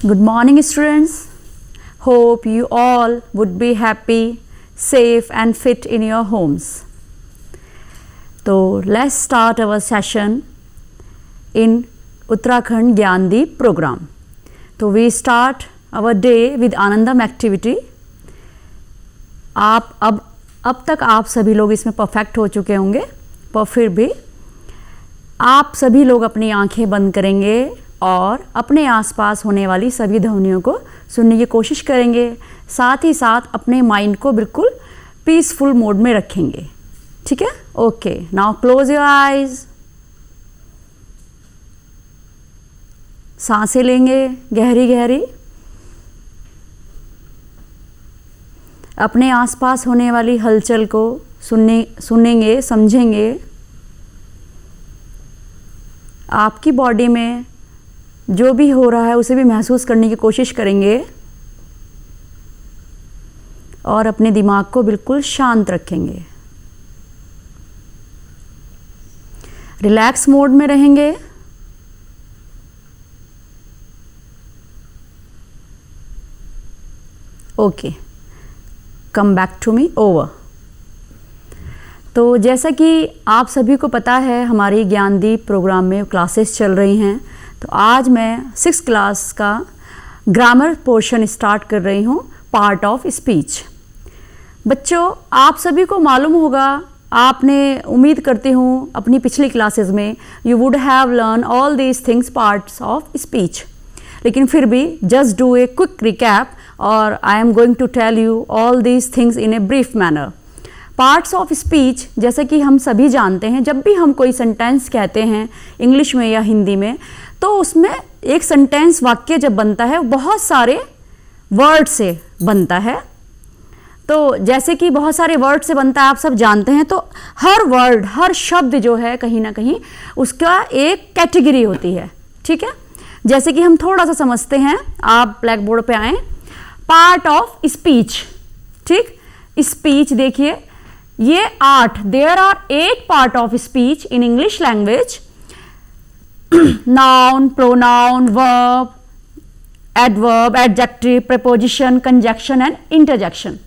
Good morning, students. Hope you all would be happy, safe and fit in your homes. So let's start our session in Uttarakhand Gyandeep program. So we start our day with Anandam activity. आप अब तक आप सभी लोग इसमें perfect हो चुके होंगे, पर फिर भी आप सभी लोग अपनी आंखें बंद करेंगे और अपने आसपास होने वाली सभी ध्वनियों को सुनने की कोशिश करेंगे। साथ ही साथ अपने माइंड को बिल्कुल पीसफुल मोड में रखेंगे। ठीक है? Okay, now close your eyes. सांसें लेंगे गहरी गहरी। अपने आसपास होने वाली हलचल को सुनेंगे, समझेंगे। आपकी बॉडी में जो भी हो रहा है उसे भी महसूस करने की कोशिश करेंगे और अपने दिमाग को बिल्कुल शांत रखेंगे। रिलैक्स मोड में रहेंगे। Okay, come back to me. Over. तो जैसा कि आप सभी को पता है, हमारी ज्ञानदीप प्रोग्राम में क्लासेस चल रही हैं। तो आज मैं 6th क्लास का ग्रामर पोर्शन स्टार्ट कर रही हूँ, पार्ट ऑफ स्पीच। बच्चों, आप सभी को मालूम होगा, आपने उम्मीद करती हूँ अपनी पिछली क्लासेस में you would have learn all these things parts of speech. लेकिन फिर भी just do a quick recap और I am going to tell you all these things in a brief manner. Parts of speech, जैसे कि हम सभी जानते हैं, जब भी हम कोई सेंटेंस कहते हैं इंग्लिश में या हिंदी में, तो उसमें एक सेंटेंस वाक्य जब बनता है बहुत सारे वर्ड से बनता है। तो जैसे कि बहुत सारे वर्ड से बनता है, आप सब जानते हैं। तो हर वर्ड, हर शब्द जो है कहीं ना कहीं उसका एक कैटेगरी होती है। ठीक है? जैसे कि हम थोड़ा सा समझते हैं, आप ब्लैक बोर्ड पे आए। Part of speech. ठीक? स्पीच देखिए, ये 8, there are 8 part of speech in English language. Noun, pronoun, verb, adverb, adjective, preposition, conjunction and interjection.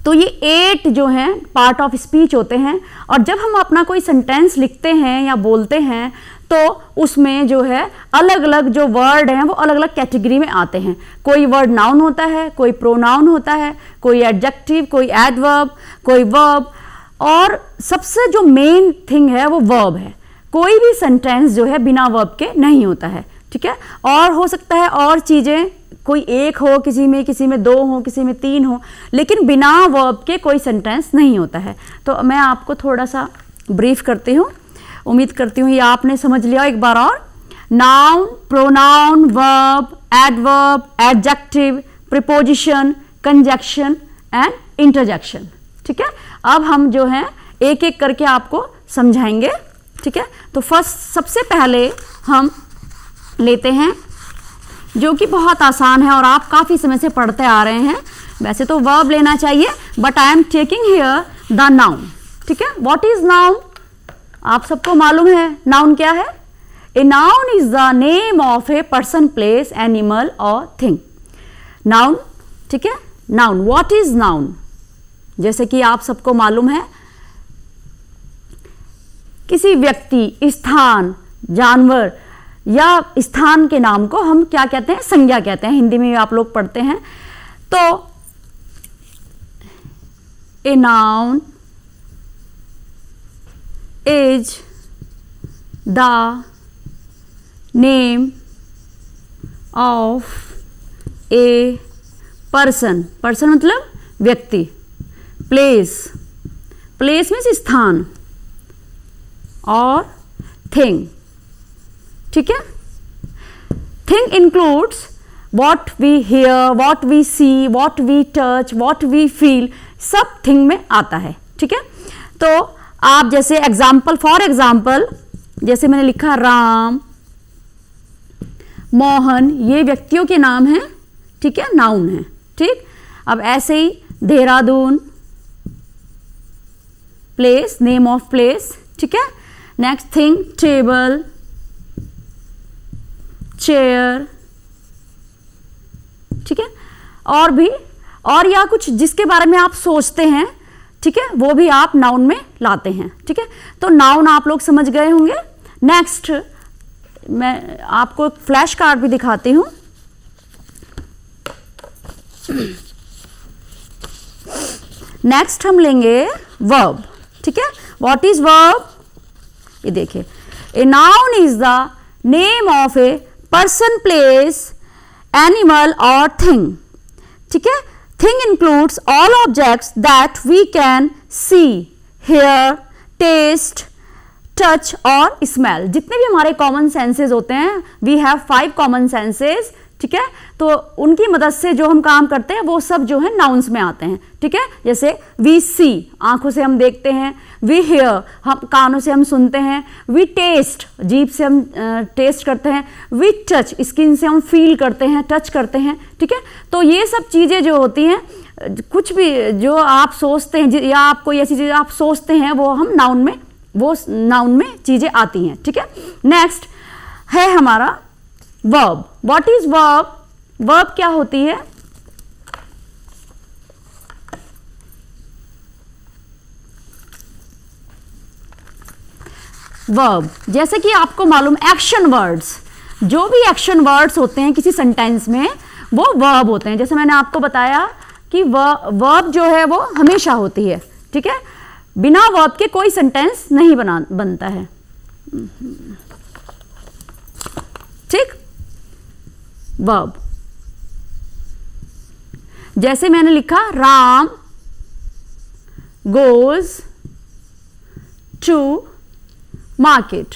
तो ये 8 जो हैं पार्ट ऑफ स्पीच होते हैं। और जब हम अपना कोई सेंटेंस लिखते हैं या बोलते हैं, तो उसमें जो है अलग अलग जो वर्ड हैं वो अलग अलग कैटेगरी में आते हैं। कोई वर्ड नाउन होता है, कोई प्रोनाउन होता है, कोई एडजेक्टिव, कोई एडवर्ब, कोई वर्ब, और सबसे जो मेन थिंग है वो वर्ब है। कोई भी सेंटेंस जो है बिना वर्ब के नहीं होता है। ठीक है? और हो सकता है और चीज़ें, कोई एक हो किसी में 2 हो, किसी में 3 हो, लेकिन बिना वर्ब के कोई सेंटेंस नहीं होता है। तो मैं आपको थोड़ा सा ब्रीफ करती हूँ। उम्मीद करती हूँ ये आपने समझ लिया एक बार और। Noun, pronoun, verb, adverb, adjective, preposition, conjunction and interjection. ठीक है? अब हम जो है एक एक करके आपको समझाएंगे। ठीक है? तो फर्स्ट, सबसे पहले हम लेते हैं जो कि बहुत आसान है और आप काफ़ी समय से पढ़ते आ रहे हैं। वैसे तो वर्ब लेना चाहिए, but I am taking here the noun. ठीक है? What is noun? आप सबको मालूम है नाउन क्या है? ए noun is the name of a person, place, animal और थिंग। नाउन। ठीक है? Noun, what is noun? जैसे कि आप सबको मालूम है, किसी व्यक्ति, स्थान, जानवर या स्थान के नाम को हम क्या कहते हैं? संज्ञा कहते हैं। हिंदी में आप लोग पढ़ते हैं। तो ए noun is the name of a person. Person मतलब व्यक्ति। प्लेस, प्लेस मीन्स स्थान, और थिंग। ठीक है? Thing includes what we hear, what we see, what we touch, what we feel, सब थिंग में आता है। ठीक है? तो आप जैसे एग्जाम्पल, फॉर एग्जाम्पल, जैसे मैंने लिखा राम, मोहन, ये व्यक्तियों के नाम हैं। ठीक है? नाउन है। ठीक? अब ऐसे ही Dehradun, place, name of place. ठीक है? नेक्स्ट थिंग, टेबल, चेयर, ठीक है, और या कुछ जिसके बारे में आप सोचते हैं, ठीक है, वो भी आप नाउन में लाते हैं। ठीक है, तो नाउन आप लोग समझ गए होंगे। नेक्स्ट मैं आपको फ्लैश कार्ड भी दिखाती हूं। नेक्स्ट हम लेंगे वर्ब। ठीक है, व्हाट इज वर्ब? ये देखिए, a noun is the name of a person, place, animal और थिंग। ठीक है, thing includes all objects that we can see, hear, taste, touch और स्मेल। जितने भी हमारे कॉमन सेंसेस होते हैं, वी हैव 5 कॉमन सेंसेस। ठीक है, तो उनकी मदद से जो हम काम करते हैं वो सब जो है नाउन्स में आते हैं। ठीक है, जैसे वी सी, आंखों से हम देखते हैं, वी हियर, हम कानों से हम सुनते हैं, वी टेस्ट, जीभ से हम टेस्ट करते हैं, वी टच, स्किन से हम फील करते हैं, टच करते हैं। ठीक है, तो ये सब चीज़ें जो होती हैं, कुछ भी जो आप सोचते हैं या आप कोई ऐसी चीज़ आप सोचते हैं, वो हम नाउन में चीज़ें आती हैं। ठीक है, नेक्स्ट है हमारा verb. What is verb? Verb क्या होती है? वर्ब जैसे कि आपको मालूम, एक्शन वर्ड्स, जो भी एक्शन वर्ड्स होते हैं किसी सेंटेंस में, वो वर्ब होते हैं। जैसे मैंने आपको बताया कि वर्ब जो है वो हमेशा होती है। ठीक है, बिना वर्ब के कोई सेंटेंस नहीं बनता है। ठीक, वर्ब जैसे मैंने लिखा, राम गोज टू मार्केट।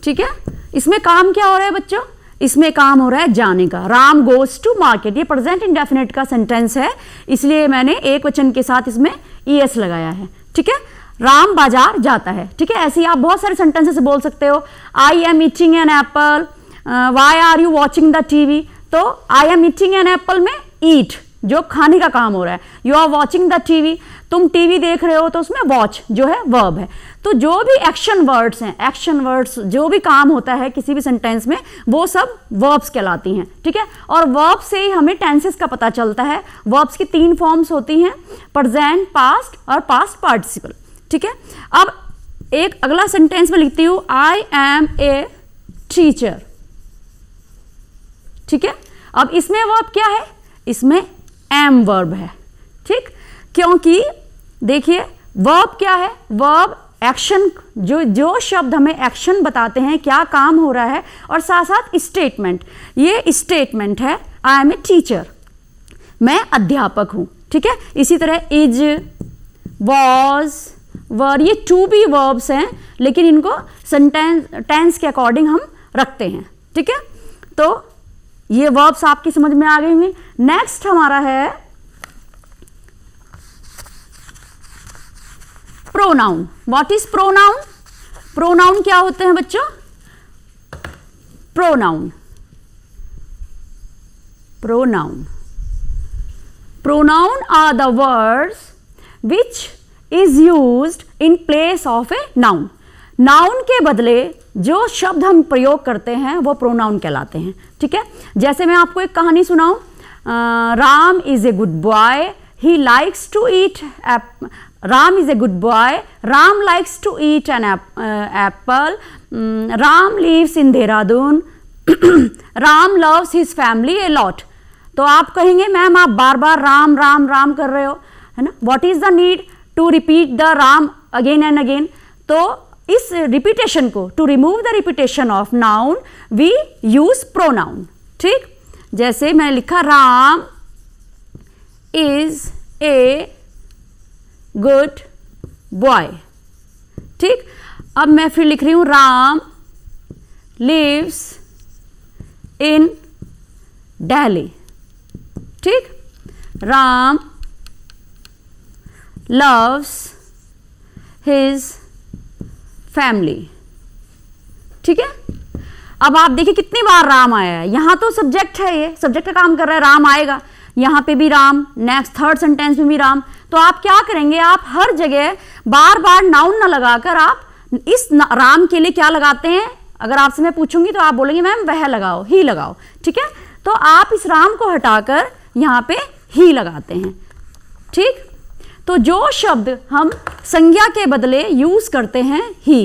ठीक है, इसमें काम क्या हो रहा है बच्चों? इसमें काम हो रहा है जाने का। राम गोज टू मार्केट, ये प्रेजेंट इंडेफिनिट का सेंटेंस है, इसलिए मैंने एक वचन के साथ इसमें ईएस लगाया है। ठीक है, राम बाजार जाता है। ठीक है, ऐसे ही आप बहुत सारे सेंटेंसेस बोल सकते हो। I am eating an apple, why are you watching the TV. तो I am eating an apple में ईट, जो खाने का काम हो रहा है। You are watching the TV, तुम टीवी देख रहे हो, तो उसमें वॉच जो है वर्ब है। तो जो भी एक्शन वर्ड्स हैं, एक्शन वर्ड्स जो भी काम होता है किसी भी सेंटेंस में, वो सब वर्ब्स कहलाती हैं। ठीक है, और वर्ब से ही हमें टेंसेस का पता चलता है। वर्ब्स की 3 फॉर्म्स होती हैं, प्रेजेंट, पास्ट और पास्ट पार्टिसिपल। ठीक है, अब एक अगला सेंटेंस में लिखती हूं, आई एम ए टीचर। ठीक है, अब इसमें वर्ब क्या है? इसमें एम वर्ब है। ठीक, क्योंकि देखिए वर्ब क्या है? वर्ब एक्शन, जो शब्द हमें एक्शन बताते हैं, क्या काम हो रहा है, और साथ साथ स्टेटमेंट। ये स्टेटमेंट है, आई एम ए टीचर, मैं अध्यापक हूं। ठीक है, इसी तरह इज, वॉज, वर, ये टू बी वर्ब्स हैं, लेकिन इनको टेंस के अकॉर्डिंग हम रखते हैं। ठीक है, तो ये वर्ब्स आपकी समझ में आ गए होंगे। नेक्स्ट हमारा है pronoun. What is pronoun? Pronoun क्या होते हैं बच्चों? Pronoun are the words which is used in place of a noun. Noun के बदले जो शब्द हम प्रयोग करते हैं वो प्रोनाउन कहलाते हैं। ठीक है, जैसे मैं आपको एक कहानी सुनाऊं, Ram is a good boy, he likes to eat Ram is a good boy, Ram likes to eat an apple, Ram lives in Dehradun, Ram loves his family a lot. तो आप कहेंगे मैम आप बार बार राम राम राम कर रहे हो, है ना, what is the need to repeat the Ram again and again. तो इस रिपीटेशन को, to remove the repetition of noun, we use pronoun. ठीक, जैसे मैं लिखा, Ram is a good boy. ठीक, अब मैं फिर लिख रही हूं, राम लिव्स इन दिल्ली। ठीक, राम लव्स हिज फैमिली। ठीक है, अब आप देखिए कितनी बार राम आया है। यहां तो सब्जेक्ट है, ये सब्जेक्ट का काम कर रहा है, राम आएगा, यहां पे भी राम, नेक्स्ट थर्ड सेंटेंस में भी राम। तो आप क्या करेंगे, आप हर जगह बार बार नाउन ना लगाकर आप इस राम के लिए क्या लगाते हैं? अगर आपसे मैं पूछूंगी तो आप बोलेंगे मैम वह लगाओ, ही लगाओ। ठीक है, तो तो आप इस राम को हटाकर यहाँ पे ही लगाते हैं। ठीक, तो जो शब्द हम संज्ञा के बदले यूज करते हैं ही,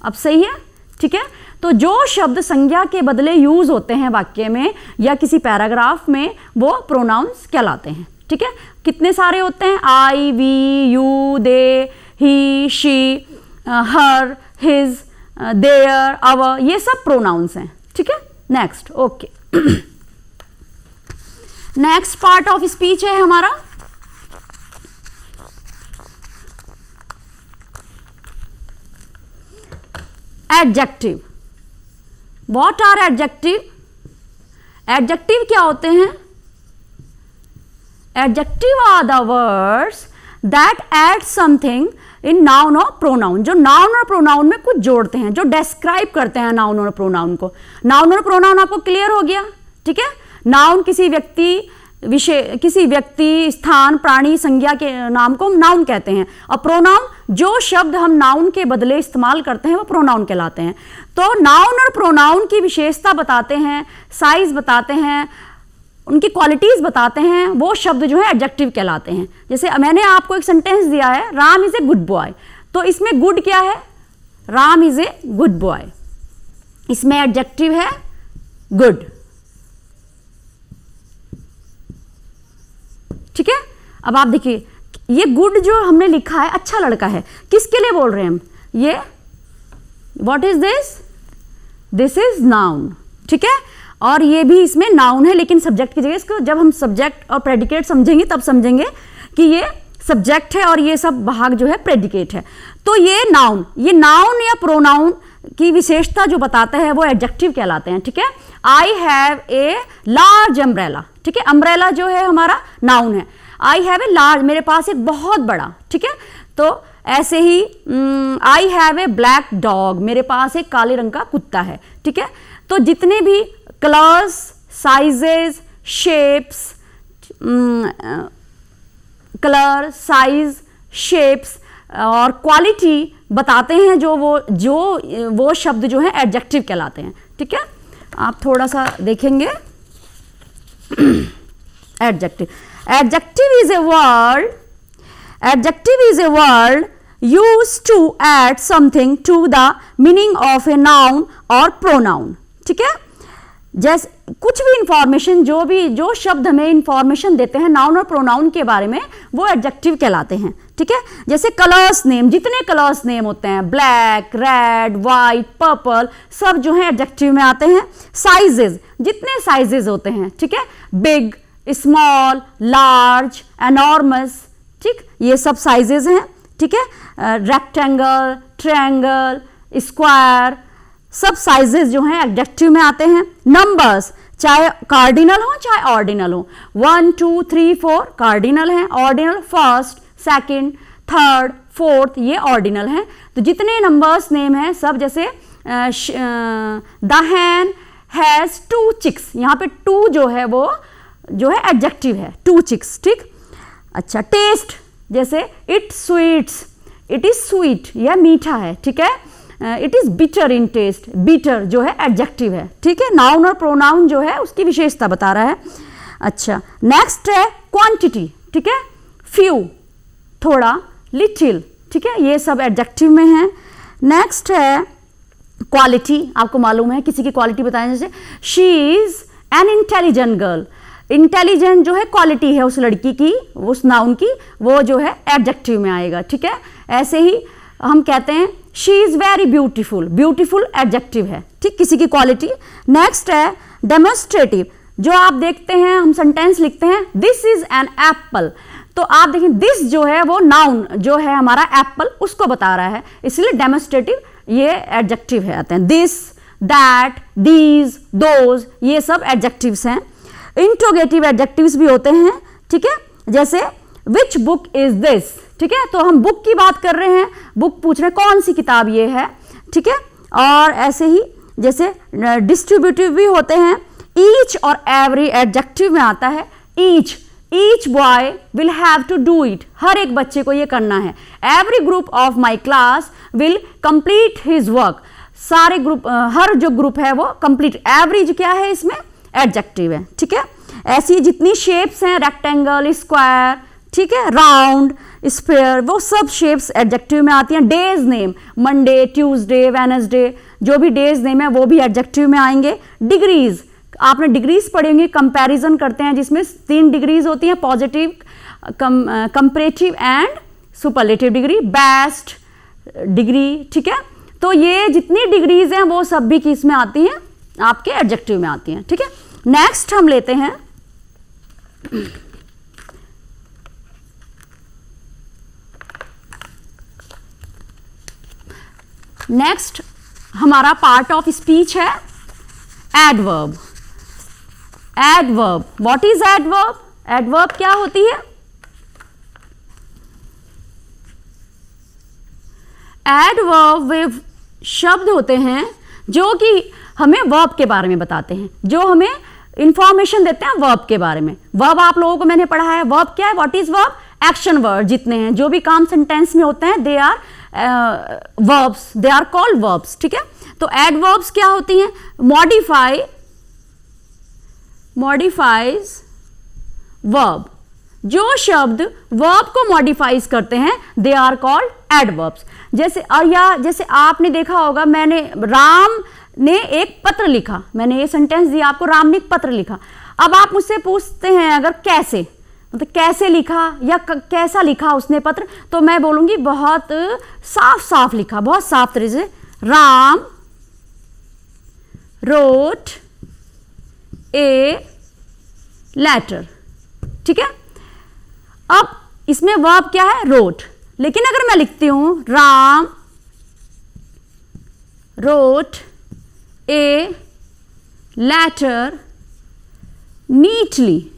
अब सही है। ठीक है, तो जो शब्द संज्ञा के बदले यूज होते हैं वाक्य में या किसी पैराग्राफ में, वो प्रोनाउंस कहलाते हैं। ठीक है, कितने सारे होते हैं? I, we, you, they, he, she, her, his, their, our, ये सब प्रोनाउंस हैं। ठीक है, next, okay. Next part of speech है हमारा adjective. What are adjective? Adjective क्या होते हैं? Adjective are the words that add something in noun और प्रोनाउन, जो नाउन और प्रोनाउन में कुछ जोड़ते हैं, जो डिस्क्राइब करते हैं नाउन और प्रोनाउन को। नाउन और प्रोनाउन आपको क्लियर हो गया? ठीक है, नाउन किसी व्यक्ति, विषय, किसी व्यक्ति, स्थान, प्राणी, संज्ञा के नाम को हम नाउन कहते हैं, और प्रोनाउन जो शब्द हम नाउन के बदले इस्तेमाल करते हैं वो प्रोनाउन कहलाते हैं। तो नाउन और प्रोनाउन की विशेषता बताते हैं, साइज बताते हैं, उनकी क्वालिटीज बताते हैं, वो शब्द जो है एडजेक्टिव कहलाते हैं। जैसे मैंने आपको एक सेंटेंस दिया है, Ram is a good boy, तो इसमें गुड क्या है? Ram is a good boy, इसमें एडजेक्टिव है गुड। ठीक है, अब आप देखिए ये गुड जो हमने लिखा है, अच्छा लड़का है, किसके लिए बोल रहे हैं हम? ये what is this? This is noun. ठीक है, और ये भी इसमें नाउन है, लेकिन सब्जेक्ट की जगह इसको जब हम सब्जेक्ट और प्रेडिकेट समझेंगे तब समझेंगे कि ये सब्जेक्ट है और ये सब भाग जो है प्रेडिकेट है। तो ये नाउन या प्रोनाउन की विशेषता जो बताता है वो एडजेक्टिव कहलाते हैं। ठीक है, आई हैव ए लार्ज अम्ब्रेला। ठीक है, अम्ब्रेला जो है हमारा नाउन है। आई हैव ए लार्ज, मेरे पास एक बहुत बड़ा। ठीक है, तो ऐसे ही I have a black dog, मेरे पास एक काले रंग का कुत्ता है। ठीक है, तो जितने भी colours, sizes, shapes, colour, size, shapes और क्वालिटी बताते हैं, जो वो शब्द जो है एडजेक्टिव कहलाते हैं। ठीक है, आप थोड़ा सा देखेंगे adjective is a word used to add something to the meaning of a noun or pronoun। ठीक है, जैसे कुछ भी इंफॉर्मेशन, जो शब्द हमें इंफॉर्मेशन देते हैं नाउन और प्रोनाउन के बारे में, वो एडजेक्टिव कहलाते हैं। ठीक है, जैसे कलर्स नेम, जितने कलर्स नेम होते हैं, ब्लैक, रेड, वाइट, पर्पल, सब जो है एडजेक्टिव में आते हैं। साइजेस, जितने साइजेस होते हैं, ठीक है, बिग, स्मॉल, लार्ज, एनॉर्मस, ठीक, ये सब साइजेस हैं। ठीक है, रेक्टेंगल, ट्रायंगल, स्क्वायर, सब साइजेस जो हैं एडजेक्टिव में आते हैं। नंबर्स, चाहे कार्डिनल हो चाहे ऑर्डिनल हो, 1 2 3 4 कार्डिनल हैं, ordinal first, second, third, fourth, ये ऑर्डिनल हैं। तो जितने नंबर्स नेम हैं सब, जैसे द हैन हैज 2 चिक्स, यहाँ पे 2 जो है वो जो है एडजेक्टिव है, 2 चिक्स। ठीक, अच्छा, टेस्ट, जैसे it sweets, it is sweet, यह मीठा है। ठीक है, it is bitter in taste, bitter जो है एडजेक्टिव है। ठीक है, नाउन और प्रोनाउन जो है उसकी विशेषता बता रहा है। अच्छा, नेक्स्ट है क्वांटिटी। ठीक है, फ्यू, थोड़ा, लिटिल, ठीक है, ये सब एडजेक्टिव में है। नेक्स्ट है क्वालिटी, आपको मालूम है किसी की क्वालिटी बताएं, जैसे she is an intelligent girl, intelligent जो है क्वालिटी है उस लड़की की, उस नाउन की, वो जो है एडजेक्टिव में आएगा। ठीक है, ऐसे ही हम कहते हैं she is very beautiful, beautiful adjective है। ठीक, किसी की क्वालिटी। नेक्स्ट है डेमोन्स्ट्रेटिव, जो आप देखते हैं हम सेंटेंस लिखते हैं दिस इज एन एप्पल, तो आप देखें दिस जो है वो नाउन जो है हमारा एप्पल, उसको बता रहा है, इसलिए डेमोन्स्ट्रेटिव ये एडजेक्टिव है आते हैं। दिस, दैट, दीज, दोज, ये सब एडजेक्टिव्स हैं। इंट्रोगेटिव एडजेक्टिव्स भी होते हैं। ठीक है, जैसे विच बुक इज दिस, ठीक है, तो हम बुक की बात कर रहे हैं, बुक पूछ रहे हैं कौन सी किताब ये है। ठीक है, और ऐसे ही जैसे डिस्ट्रीब्यूटिव भी होते हैं। ईच और एवरी एडजेक्टिव में आता है। Each boy will have to do it, हर एक बच्चे को ये करना है। Every group of my class will complete his work, सारे ग्रुप, हर जो ग्रुप है वो कंप्लीट, एवरेज क्या है इसमें, एडजेक्टिव है, ठीक है। ऐसी जितनी शेप्स हैं, रेक्टेंगल, स्क्वायर, ठीक है, राउंड, स्फीयर, वो सब शेप्स एडजेक्टिव में आती हैं। Days name, Monday, Tuesday, Wednesday, जो भी डेज नेम है वो भी एडजेक्टिव में आएंगे। डिग्रीज, आपने डिग्रीज पढ़ी होंगी, कंपैरिजन करते हैं जिसमें 3 डिग्रीज होती हैं, positive, comparative and superlative degree, best degree, ठीक है। तो ये जितनी डिग्रीज हैं वो सब भी किस में आती हैं, आपके एडजेक्टिव में आती हैं, ठीक है। नेक्स्ट हम लेते हैं नेक्स्ट हमारा पार्ट ऑफ स्पीच है adverb. Adverb, what is adverb? Adverb क्या होती है? एडवर्ब वे शब्द होते हैं जो कि हमें वर्ब के बारे में बताते हैं, जो हमें इंफॉर्मेशन देते हैं वर्ब के बारे में। वर्ब आप लोगों को मैंने पढ़ा है, वर्ब क्या है, what is verb? Action word जितने हैं, जो भी काम सेंटेंस में होते हैं, they are verbs, they are called verbs, ठीक है। तो एडवर्ब्स क्या होती हैं? मॉडिफाइज वर्ब, जो शब्द वर्ब को मॉडिफाइज करते हैं दे आर कॉल्ड एडवर्ब्स। जैसे आपने देखा होगा, राम ने एक पत्र लिखा, मैंने ये सेंटेंस दिया आपको, राम ने एक पत्र लिखा। अब आप मुझसे पूछते हैं अगर कैसे, मतलब कैसे लिखा या कैसा लिखा उसने पत्र, तो मैं बोलूंगी बहुत साफ साफ लिखा, बहुत साफ तरीके से। राम रोट ए लेटर, ठीक है। अब इसमें वर्ब क्या है? रोट। लेकिन अगर मैं लिखती हूं Ram wrote a letter neatly,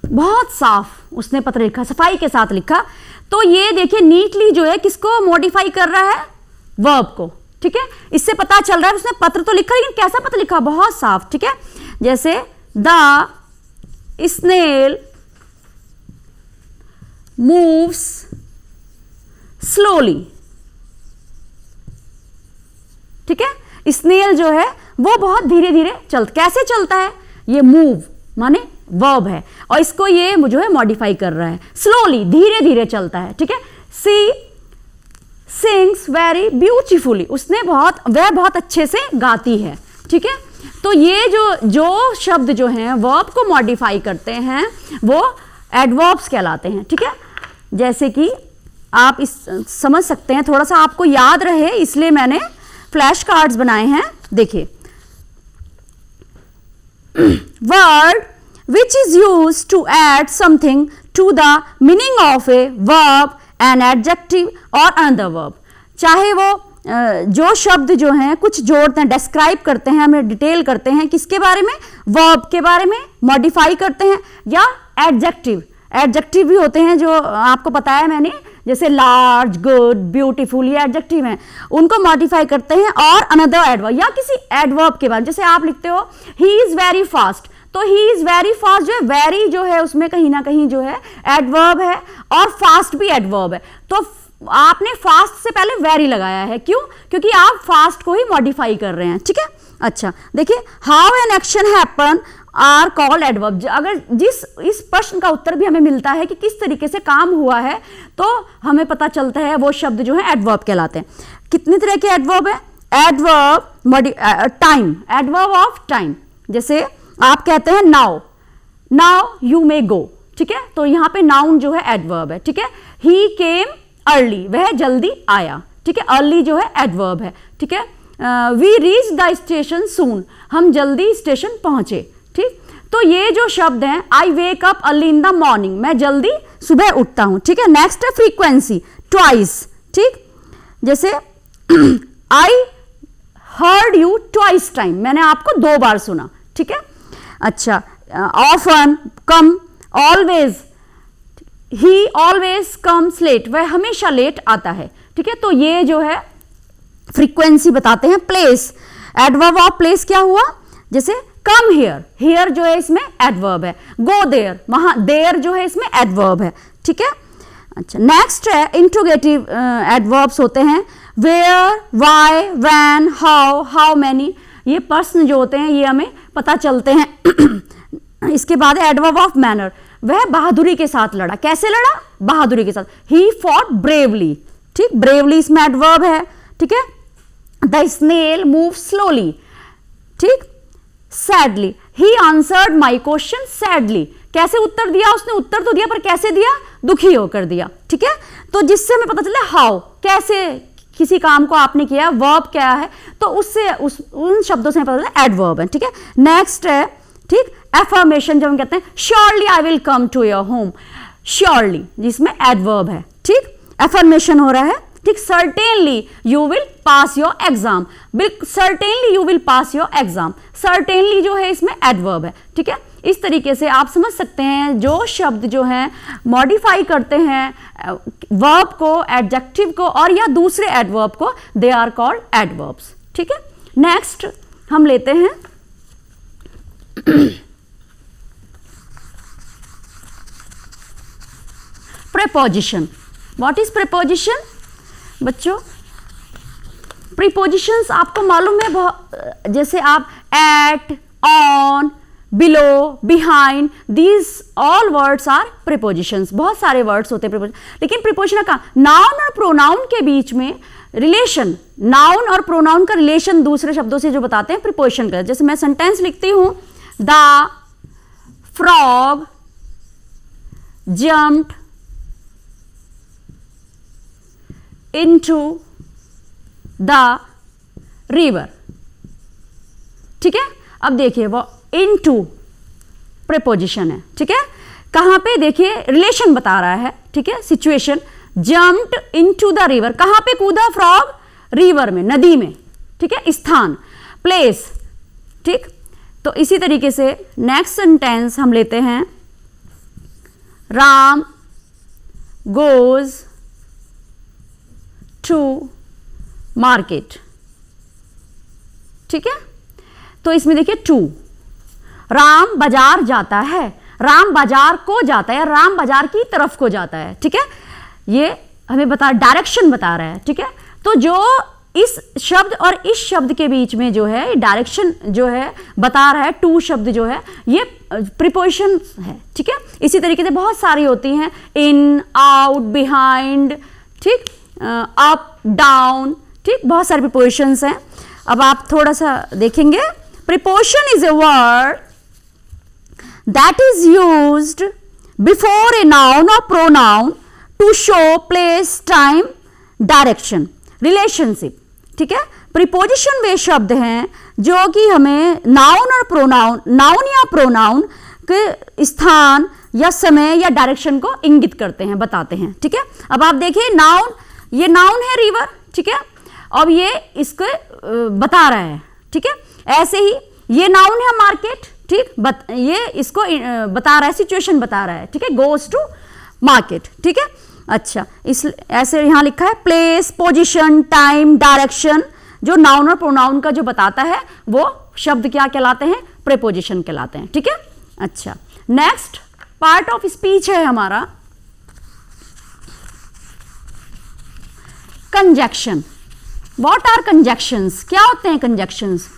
बहुत साफ उसने पत्र लिखा, सफाई के साथ लिखा, तो ये देखिए नीटली जो है किसको मॉडिफाई कर रहा है? वर्ब को, ठीक है। इससे पता चल रहा है उसने पत्र तो लिखा, लेकिन कैसा पत्र लिखा? बहुत साफ, ठीक है। जैसे द स्नेल मूव्स स्लोली, ठीक है। स्नेल जो है वो बहुत धीरे धीरे कैसे चलता है? ये मूव माने वर्ब है, और इसको ये जो है मॉडिफाई कर रहा है, स्लोली, धीरे धीरे चलता है, ठीक है। सी सिंग्स वेरी ब्यूटीफुली, वह बहुत अच्छे से गाती है, ठीक है। तो ये जो शब्द जो हैं वर्ब को मॉडिफाई करते हैं वो एडवर्ब्स कहलाते हैं, ठीक है। जैसे कि आप समझ सकते हैं, थोड़ा सा आपको याद रहे इसलिए मैंने फ्लैश कार्ड्स बनाए हैं, देखिए। Word which is used to add something to the meaning of a verb, an adjective or another verb। चाहे वो जो शब्द जो हैं कुछ जोड़ते हैं, डिस्क्राइब करते हैं, हमें डिटेल करते हैं किसके बारे में? वर्ब के बारे में मॉडिफाई करते हैं, या एडजेक्टिव भी होते हैं जो आपको पता है मैंने, जैसे लार्ज, गुड, ब्यूटीफुल, ये एडजेक्टिव हैं, उनको मॉडिफाई करते हैं। और अनदर एडवर्ब, या किसी एडवर्ब के बारे में, जैसे आप लिखते हो ही इज वेरी फास्ट, तो ही इज वेरी फास्ट जो है, वेरी जो है उसमें कहीं ना कहीं जो है एडवर्ब है, और फास्ट भी एडवर्ब है। तो आपने फास्ट से पहले वेरी लगाया है, क्यों? क्योंकि आप फास्ट को ही मॉडिफाई कर रहे हैं, ठीक है। अच्छा देखिए, how an action happen are called adverb. अगर इस प्रश्न का उत्तर भी हमें मिलता है कि किस तरीके से काम हुआ है, तो हमें पता चलता है वो शब्द जो है एडवर्ब कहलाते हैं। कितनी तरह के एडवर्ब है? Adverb time, adverb of time, जैसे आप कहते हैं नाउ यू मे गो, ठीक है, तो यहां पे नाउन जो है एडवर्ब है, ठीक है। ही केम अर्ली, वह जल्दी आया, ठीक है, अर्ली जो है एडवर्ब है, ठीक है। वी रीच द स्टेशन सून, हम जल्दी स्टेशन पहुंचे, ठीक। तो ये जो शब्द हैं, I wake up early in the morning, मैं जल्दी सुबह उठता हूं, ठीक है। नेक्स्ट है फ्रीक्वेंसी, ट्वाइस, ठीक। जैसे I heard you twice time, मैंने आपको 2 बार सुना, ठीक है। अच्छा, ऑफन, कम, always, he always comes late, वह हमेशा लेट आता है, ठीक है। तो ये जो है फ्रीक्वेंसी बताते हैं। प्लेस, एडवर्ब ऑफ प्लेस क्या हुआ? जैसे कम हियर, हियर जो है इसमें एडवर्ब है। गो देयर, वहां देयर जो है इसमें एडवर्ब है, ठीक है। अच्छा नेक्स्ट है इंट्रोगेटिव एडवर्ब्स होते हैं। Where, why, when, how, how many, ये प्रश्न जो होते हैं ये हमें पता चलते हैं। इसके बाद एडवर्ब ऑफ मैनर, वह बहादुरी के साथ लड़ा। कैसे लड़ा? बहादुरी के साथ। ही फॉट ब्रेवली, ठीक, ब्रेवली इसमें एडवर्ब है, ठीक है। द स्नेल मूव स्लोली, ठीक। Sadly, he answered my question sadly, कैसे उत्तर दिया उसने? उत्तर तो दिया पर कैसे दिया? दुखी होकर दिया, ठीक है। तो जिससे हमें पता चला हाउ, कैसे किसी काम को आपने किया, वर्ब क्या है, तो उससे उन शब्दों से पता चला एडवर्ब है, ठीक है। नेक्स्ट है, ठीक, एफर्मेशन, जब हम कहते हैं surely I will come to your home, surely जिसमें एडवर्ब है, ठीक, एफर्मेशन हो रहा है, ठीक। Certainly you will pass your exam, certainly you will pass your exam, certainly जो है इसमें एडवर्ब है, ठीक है। इस तरीके से आप समझ सकते हैं जो शब्द जो हैं मॉडिफाई करते हैं वर्ब को, एडजेक्टिव को और या दूसरे एडवर्ब को, दे आर कॉल्ड एडवर्ब्स, ठीक है। नेक्स्ट हम लेते हैं प्रीपोजिशन। What is preposition? बच्चों, प्रीपोजिशंस आपको मालूम है, जैसे आप at, on, below, behind, these all words are prepositions. बहुत सारे वर्ड्स होते हैं प्रीपोजिशन, लेकिन प्रीपोजिशन का नाउन और प्रोनाउन के बीच में रिलेशन, नाउन और प्रोनाउन का रिलेशन दूसरे शब्दों से जो बताते हैं प्रीपोजिशन का। जैसे मैं सेंटेंस लिखती हूं, the frog jumped into the river, ठीक है। अब देखिए वो इनटू प्रीपोजिशन है, ठीक है। कहां पे? देखिए रिलेशन बता रहा है, ठीक है, situation. Jumped into the river, कहां पे कूदा फ्रॉग? रिवर में, नदी में, ठीक है। स्थान, प्लेस, ठीक। तो इसी तरीके से नेक्स्ट सेंटेंस हम लेते हैं, राम गोज टू मार्केट, ठीक है। तो इसमें देखिए टू, राम बाजार जाता है, राम बाजार को जाता है, राम बाजार की तरफ को जाता है, ठीक है। ये हमें डायरेक्शन बता रहा है, ठीक है। तो जो इस शब्द और इस शब्द के बीच में जो है डायरेक्शन जो है बता रहा है, टू शब्द जो है ये प्रीपोजिशन है, ठीक है। इसी तरीके से बहुत सारी होती हैं, इन, आउट, बिहाइंड, ठीक, अप, डाउन, ठीक, बहुत सारे प्रीपोजिशंस हैं। अब आप थोड़ा सा देखेंगे, preposition is a word that is used before a noun or pronoun to show place, time, direction, relationship, ठीक है। प्रीपोजिशन वे शब्द हैं जो कि हमें नाउन और प्रोनाउन, नाउन या प्रोनाउन के स्थान या समय या डायरेक्शन को इंगित करते हैं, बताते हैं, ठीक है। अब आप देखिए नाउन, ये नाउन है रिवर, ठीक है, अब ये इसको बता रहा है, ठीक है। ऐसे ही ये नाउन है मार्केट, ठीक, ये इसको बता रहा है, सिचुएशन बता रहा है, ठीक है, गोज टू मार्केट, ठीक है। अच्छा, इस ऐसे यहां लिखा है प्लेस, पोजीशन, टाइम, डायरेक्शन, जो नाउन और प्रोनाउन का जो बताता है वो शब्द क्या कहलाते हैं? प्रीपोजिशन कहलाते हैं, ठीक है। अच्छा, नेक्स्ट पार्ट ऑफ स्पीच है हमारा कंजक्शन। What are conjunctions? क्या होते हैं कंजक्शंस?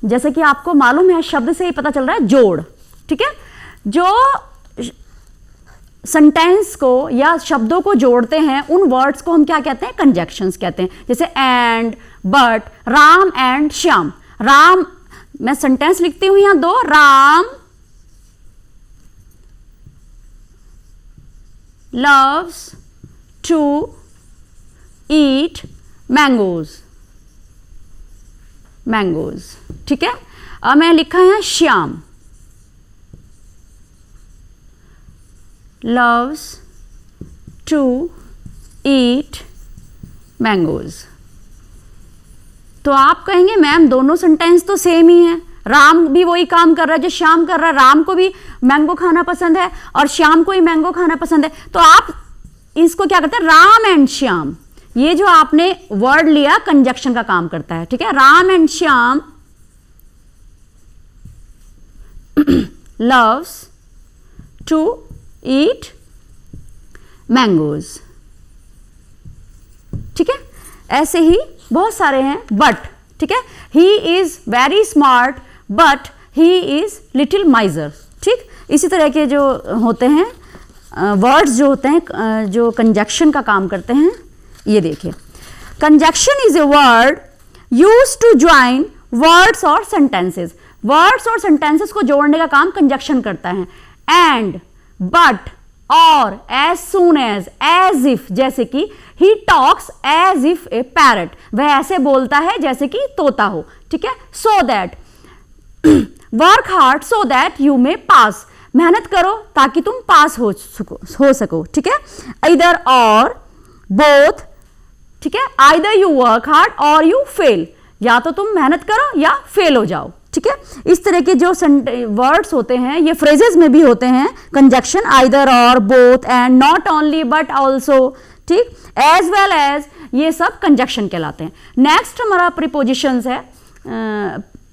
जैसे कि आपको मालूम है, शब्द से ही पता चल रहा है, जोड़, ठीक है। जो सेंटेंस को या शब्दों को जोड़ते हैं उन वर्ड्स को हम क्या कहते हैं? कंजक्शंस कहते हैं। जैसे and, but, Ram and Shyam. Ram, मैं सेंटेंस लिखती हूं यहां दो, Ram loves to eat mangoes, mangoes, ठीक है। अब मैं लिखा है Shyam loves to eat mangoes। तो आप कहेंगे मैम दोनों सेंटेंस तो सेम ही है, राम भी वही काम कर रहा है जो श्याम कर रहा है, राम को भी मैंगो खाना पसंद है और श्याम को ही मैंगो खाना पसंद है। तो आप इसको क्या करते हैं? राम एंड श्याम, ये जो आपने वर्ड लिया कंजक्शन का काम करता है, ठीक है। Ram and Shyam loves to eat mangoes, ठीक है। ऐसे ही बहुत सारे हैं, बट, ठीक है, he is very smart but he is little माइजर, ठीक। इसी तरह के जो होते हैं वर्ड्स जो होते हैं जो कंजक्शन का काम करते हैं, ये देखिए, conjunction is a word used to join words और सेंटेंसेस। वर्ड्स और सेंटेंसेस को जोड़ने का काम कंजक्शन करता है। एंड, बट, और, एज सून एज इफ, जैसे कि he talks as if a parrot, वह ऐसे बोलता है जैसे कि तोता हो, ठीक है। So that, work hard so that you may pass, मेहनत करो ताकि तुम पास हो सको, ठीक है। इधर और, बोथ, ठीक है, आइदर यू वर्क हार्ड और यू फेल, या तो तुम मेहनत करो या फेल हो जाओ, ठीक है। इस तरह के जो वर्ड्स होते हैं ये फ्रेजेस में भी होते हैं, कंजक्शन, आइदर और, both, and, not only but also, ठीक, एज वेल एज, ये सब कंजक्शन कहलाते हैं। नेक्स्ट हमारा प्रीपोजिशंस है,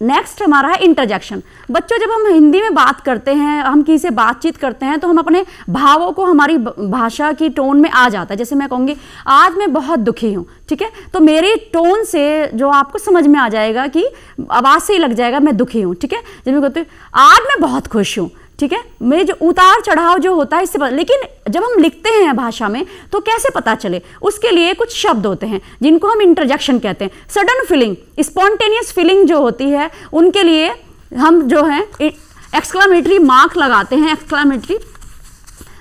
नेक्स्ट हमारा है इंटरजेक्शन। बच्चों, जब हम हिंदी में बात करते हैं, हम किसी से बातचीत करते हैं, तो हम अपने भावों को हमारी भाषा की टोन में आ जाता है। जैसे मैं कहूँगी आज मैं बहुत दुखी हूँ, ठीक है, तो मेरी टोन से जो आपको समझ में आ जाएगा कि आवाज़ से ही लग जाएगा मैं दुखी हूँ, ठीक है। जब मैं कहती हूँ आज मैं बहुत खुश हूँ, ठीक है, मेरे जो उतार चढ़ाव जो होता है इससे पता, लेकिन जब हम लिखते हैं भाषा में तो कैसे पता चले, उसके लिए कुछ शब्द होते हैं जिनको हम इंटरजेक्शन कहते हैं। सडन फीलिंग, स्पॉन्टेनियस फीलिंग जो होती है, उनके लिए हम जो है एक्सक्लामेटरी मार्क लगाते हैं, एक्सक्लामेटरी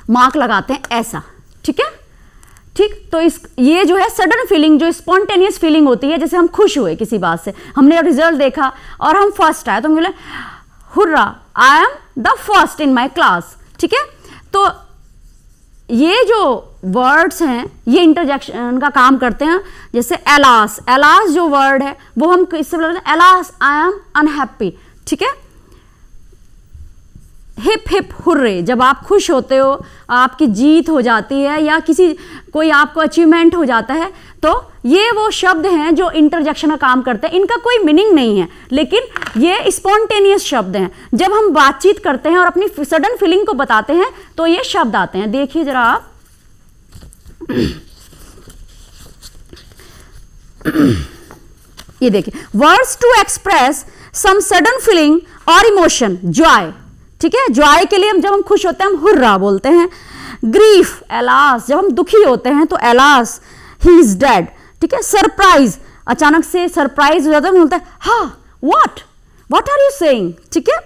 मार्क लगाते हैं ऐसा, ठीक है, ठीक। तो ये जो है सडन फीलिंग, जो स्पॉन्टेनियस फीलिंग होती है, जैसे हम खुश हुए किसी बात से, हमने रिजल्ट देखा और हम फर्स्ट आए तो हम बोले hurrah, I am the first in my class, ठीक है। तो ये जो वर्ड्स हैं ये इंटरजेक्शन का काम करते हैं। जैसे एलास, एलास जो वर्ड है वो हम किससे बोलते हैं, एलास आई एम अनहैप्पी, ठीक है। हिप हिप हुर्रे, जब आप खुश होते हो, आपकी जीत हो जाती है या कोई आपको अचीवमेंट हो जाता है, तो ये वो शब्द हैं जो इंटरजेक्शन का काम करते हैं। इनका कोई मीनिंग नहीं है, लेकिन ये स्पॉन्टेनियस शब्द हैं। जब हम बातचीत करते हैं और अपनी सडन फीलिंग को बताते हैं तो ये शब्द आते हैं। देखिए जरा आप, ये देखिए, words to express some sudden feeling और इमोशन, जॉय, ठीक है। जॉय के लिए जब हम खुश होते हैं हम हुर्रा बोलते हैं। ग्रीफ, एलास, जब हम दुखी होते हैं तो एलास, ही इज डेड, ठीक है। सरप्राइज, अचानक से सरप्राइज हो जाता है, बोलते हैं हाँ, व्हाट आर यू सेइंग, ठीक है।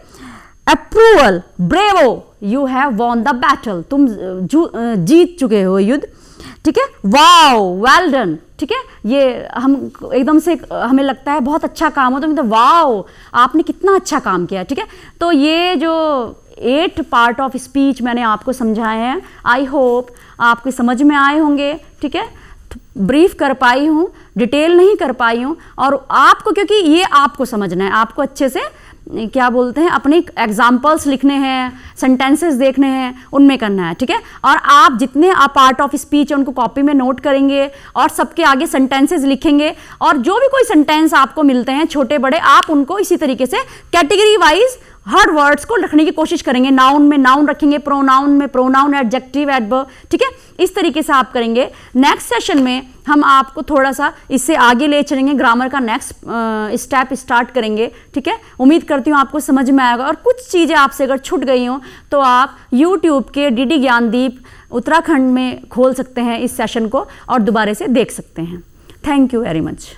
Approval, bravo, you have won the battle, तुम जीत चुके हो युद्ध, ठीक है। वाओ, वेल डन, ठीक है। ये हम एकदम से हमें लगता है बहुत अच्छा काम हो तो मतलब वाओ, आपने कितना अच्छा काम किया, ठीक है। तो ये जो 8 पार्ट ऑफ स्पीच मैंने आपको समझाए हैं, आई होप आपके समझ में आए होंगे, ठीक है। ब्रीफ कर पाई हूँ, डिटेल नहीं कर पाई हूँ, और आपको, क्योंकि ये आपको समझना है, आपको अच्छे से क्या बोलते हैं अपने एग्जाम्पल्स लिखने हैं, सेंटेंसेस देखने हैं, उनमें करना है, ठीक है। और आप जितने आप पार्ट ऑफ स्पीच है उनको कॉपी में नोट करेंगे और सबके आगे सेंटेंसेस लिखेंगे, और जो भी कोई सेंटेंस आपको मिलते हैं छोटे बड़े, आप उनको इसी तरीके से कैटेगरी वाइज हर वर्ड्स को रखने की कोशिश करेंगे। नाउन में नाउन रखेंगे, प्रोनाउन में प्रोनाउन, एडजेक्टिव, एडवर्ब, ठीक है। इस तरीके से आप करेंगे। नेक्स्ट सेशन में हम आपको थोड़ा सा इससे आगे ले चलेंगे, ग्रामर का नेक्स्ट स्टेप स्टार्ट करेंगे, ठीक है। उम्मीद करती हूँ आपको समझ में आएगा, और कुछ चीज़ें आपसे अगर छूट गई हों तो आप यूट्यूब के डीडी ज्ञानदीप उत्तराखंड में खोल सकते हैं इस सेशन को और दोबारा से देख सकते हैं। Thank you very much.